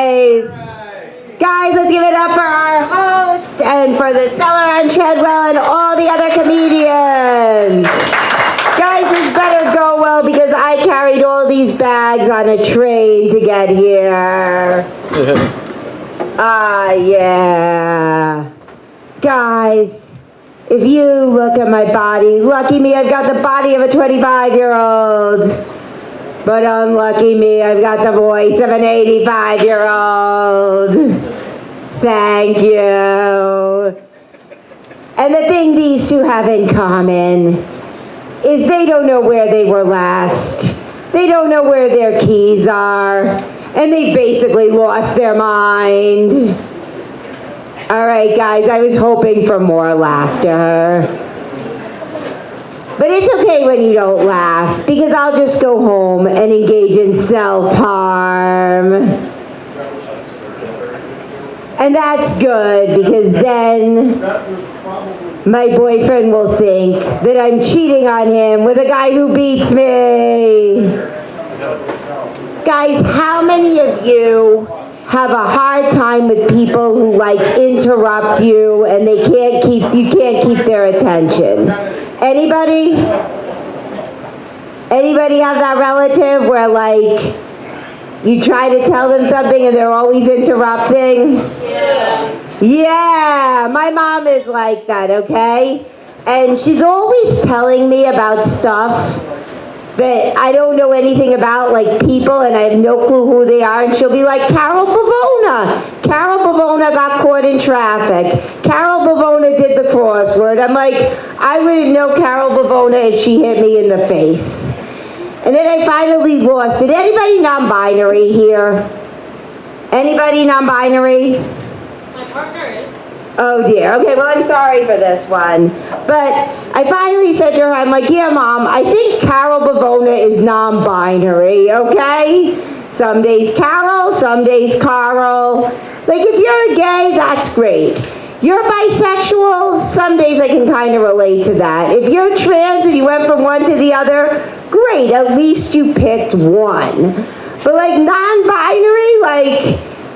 guys. Guys, let's give it up for our host and for the Cellar on Treadwell and all the other comedians. Guys, this better go well because I carried all these bags on a train to get here. Yeah. Guys, if you look at my body, lucky me, I've got the body of a 25-year-old. But unlucky me, I've got the voice of an 85-year-old. Thank you. And the thing these two have in common is they don't know where they were last. They don't know where their keys are. And they basically lost their mind. All right, guys, I was hoping for more laughter. But it's okay when you don't laugh, because I'll just go home and engage in self-harm. And that's good, because then my boyfriend will think that I'm cheating on him with a guy who beats me. Guys, how many of you have a hard time with people who interrupt you and you can't keep their attention? Anybody? Anybody have that relative where you try to tell them something and they're always interrupting? Yeah, my mom is like that, okay? And she's always telling me about stuff that I don't know anything about, people, and I have no clue who they are, and she'll be like, Carol Bavona got caught in traffic. Carol Bavona did the crossword. I'm like, I wouldn't know Carol Bavona if she hit me in the face. And then I finally lost it. Anybody non-binary here? Anybody non-binary? My partner is. Oh dear, okay, well I'm sorry for this one. But I finally said to her, I'm like, yeah Mom, I think Carol Bavona is non-binary, okay? Some days Carol, some days Carl. If you're gay, that's great. You're bisexual, some days I can kind of relate to that. If you're trans and you went from one to the other, great, at least you picked one. But non-binary,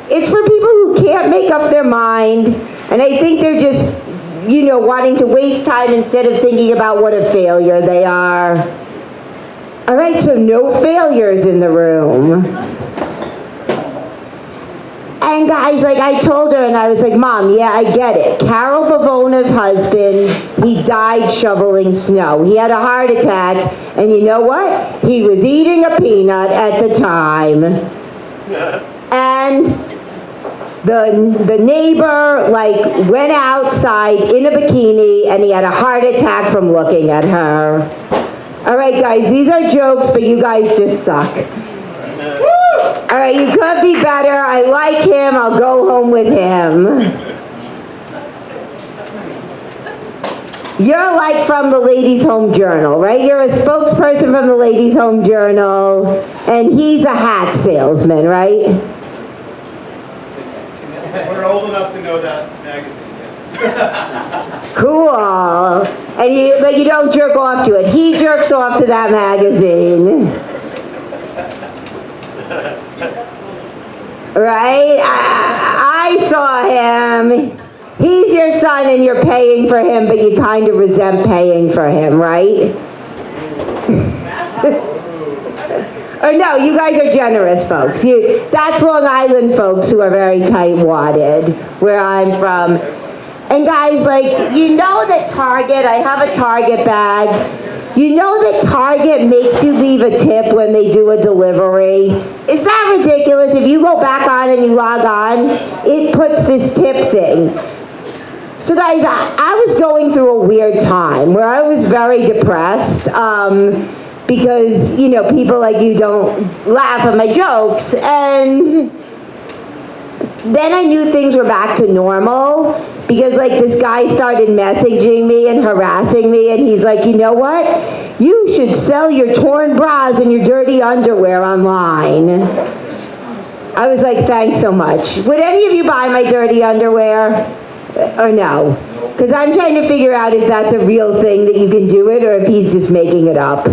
it's for people who can't make up their mind. And I think they're just, wanting to waste time instead of thinking about what a failure they are. All right, so no failures in the room. And guys, I told her and I was like, Mom, yeah, I get it. Carol Bavona's husband, he died shoveling snow. He had a heart attack, and you know what? He was eating a peanut at the time. And the neighbor went outside in a bikini and he had a heart attack from looking at her. All right, guys, these are jokes, but you guys just suck. All right, you could be better. I like him. I'll go home with him. You're from the Ladies' Home Journal, right? You're a spokesperson from the Ladies' Home Journal, and he's a hat salesman, right? We're old enough to know that magazine, yes. Cool. But you don't jerk off to it. He jerks off to that magazine. Right? I saw him. He's your son and you're paying for him, but you kind of resent paying for him, right? Or no, you guys are generous folks. That's Long Island folks who are very tight-wadded, where I'm from. And guys, you know that Target, I have a Target bag. You know that Target makes you leave a tip when they do a delivery? Is that ridiculous? If you go back on and you log on, it puts this tip thing. So guys, I was going through a weird time where I was very depressed. Because, people like you don't laugh at my jokes. And then I knew things were back to normal because this guy started messaging me and harassing me, and he's like, you know what? You should sell your torn bras and your dirty underwear online. I was like, thanks so much. Would any of you buy my dirty underwear? Or no? Because I'm trying to figure out if that's a real thing that you can do it or if he's just making it up.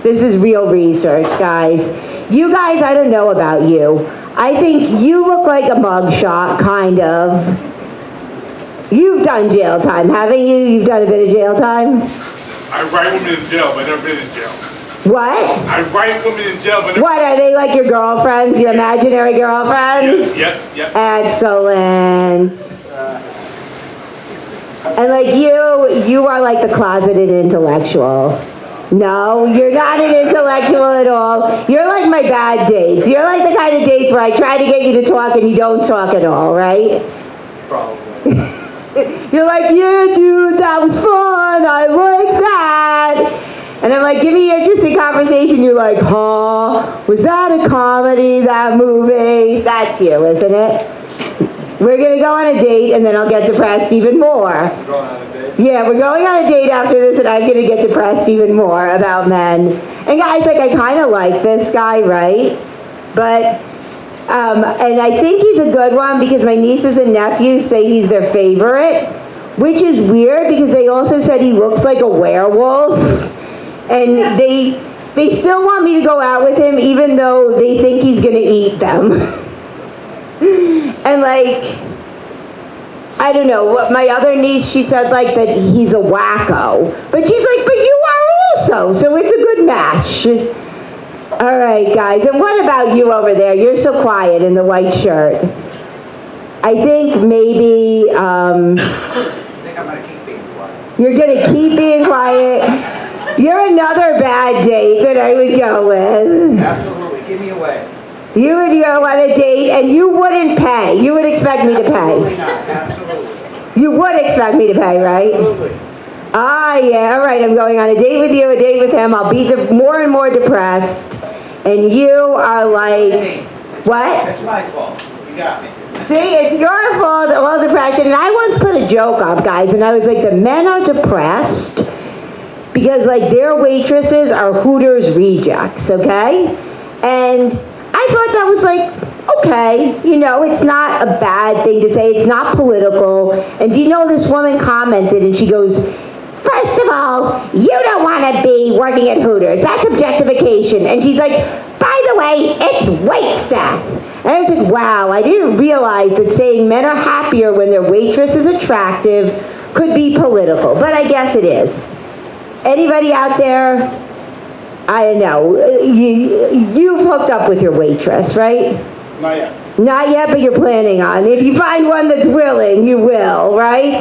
This is real research, guys. You guys, I don't know about you. I think you look like a mugshot, kind of. You've done jail time, haven't you? You've done a bit of jail time? I write women in jail, but never been in jail. What? I write women in jail, but never... What, are they like your girlfriends, your imaginary girlfriends? Yep. Excellent. And like you are like the closeted intellectual. No, you're not an intellectual at all. You're like my bad dates. You're like the kind of dates where I try to get you to talk and you don't talk at all, right? Probably. You're like, yeah, dude, that was fun. I like that. And I'm like, give me interesting conversation. You're like, huh? Was that a comedy, that movie? That's you, isn't it? We're going to go on a date, and then I'll get depressed even more. We're going on a date? Yeah, we're going on a date after this, and I'm going to get depressed even more about men. And guys, like, I kind of like this guy, right? But, and I think he's a good one because my nieces and nephews say he's their favorite, which is weird because they also said he looks like a werewolf. And they still want me to go out with him even though they think he's going to eat them. And like, I don't know, what my other niece, she said like that he's a wacko. But she's like, but you are also, so it's a good match. All right, guys, and what about you over there? You're so quiet in the white shirt. I think maybe, I think I'm gonna keep being quiet. you're gonna keep being quiet. You're another bad date that I would go with. Absolutely, give me away. You would go on a date and you wouldn't pay. You would expect me to Absolutely pay. not, absolutely. You would expect me to pay, right? Absolutely. Ah, yeah, all right, I'm going on a date with you, a date with him. I'll be more and more depressed. And you are like, what? It's my fault, you got me. See, it's your fault, all depression. And I once put a joke up, guys, and I was like, the men are depressed because like their waitresses are Hooters rejects, okay? And I thought that was like, okay, you know, it's not a bad thing to say. It's not political. And do you know this woman commented and she goes, first of all, you don't want to be working at Hooters. That's objectification. And she's like, by the way, it's waitstaff. And I was like, wow, I didn't realize that saying men are happier when their waitress is attractive could be political. But I guess it is. Anybody out there? I don't know. You've hooked up with your waitress, right? Not yet. Not yet, but you're planning on. If you find one that's willing, you will, right?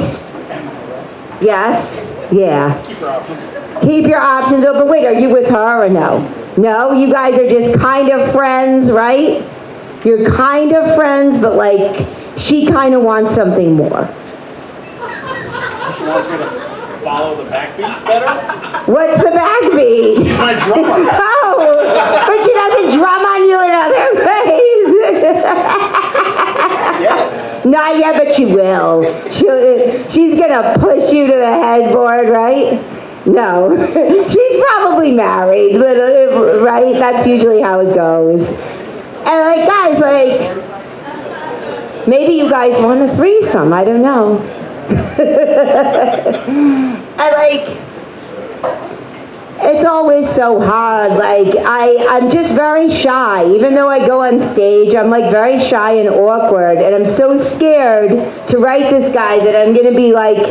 Yes? Yeah. Keep your options. Keep your options open. Wait, are you with her or no? No? You guys are just kind of friends, right? You're kind of friends, but like, she kind of wants something more. She wants me to follow the backbeat better? What's the backbeat? She's my drummer. Oh, but she doesn't drum on you in other ways. Yeah. Not yet, but she will. She's gonna push you to the headboard, right? No. She's probably married, right? That's usually how it goes. And like, guys, like, maybe you guys want a threesome, I don't know. And like, it's always so hard. Like, I'm just very shy. Even though I go on stage, I'm like very shy and awkward. And I'm so scared to write this guy that I'm gonna be like,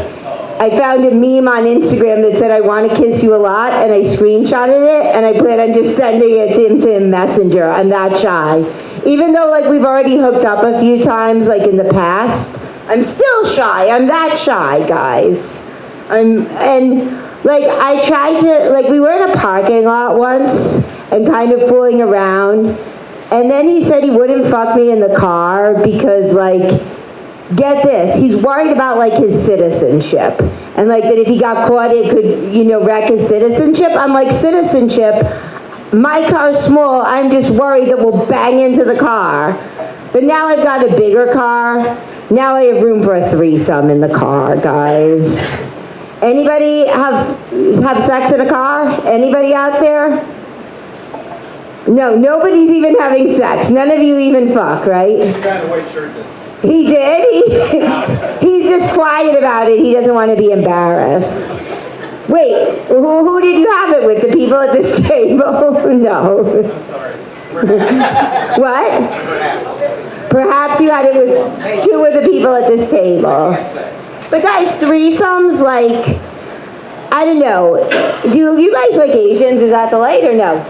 I found a meme on Instagram that said, I want to kiss you a lot, and I screenshotted it, and I plan on just sending it to him Messenger. I'm that shy. Even though like we've already hooked up a few times, like in the past, I'm still shy. I'm that shy, guys. Like, I tried to, like, we were in a parking lot once and kind of fooling around. And then he said he wouldn't fuck me in the car because, like, get this, he's worried about, like, his citizenship. And, like, that if he got caught, it could, you know, wreck his citizenship. I'm like, citizenship? My car's small. I'm just worried that we'll bang into the car. But now I've got a bigger car. Now I have room for a threesome in the car, guys. Anybody have sex in a car? Anybody out there? No, nobody's even having sex. None of you even fuck, right? The guy in the white shirt did. He did? He's just quiet about it. He doesn't want to be embarrassed. Wait, who did you have it with? The people at this table? No. I'm sorry. What? Perhaps. Perhaps you had it with 2 of the people at this table. Can't say. But guys, threesomes, like, I don't know. Do you guys like Asians? Is that the light or no?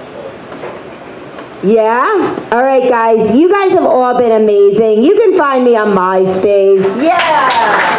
Yeah? All right, guys. You guys have all been amazing. You can find me on MySpace. Yeah!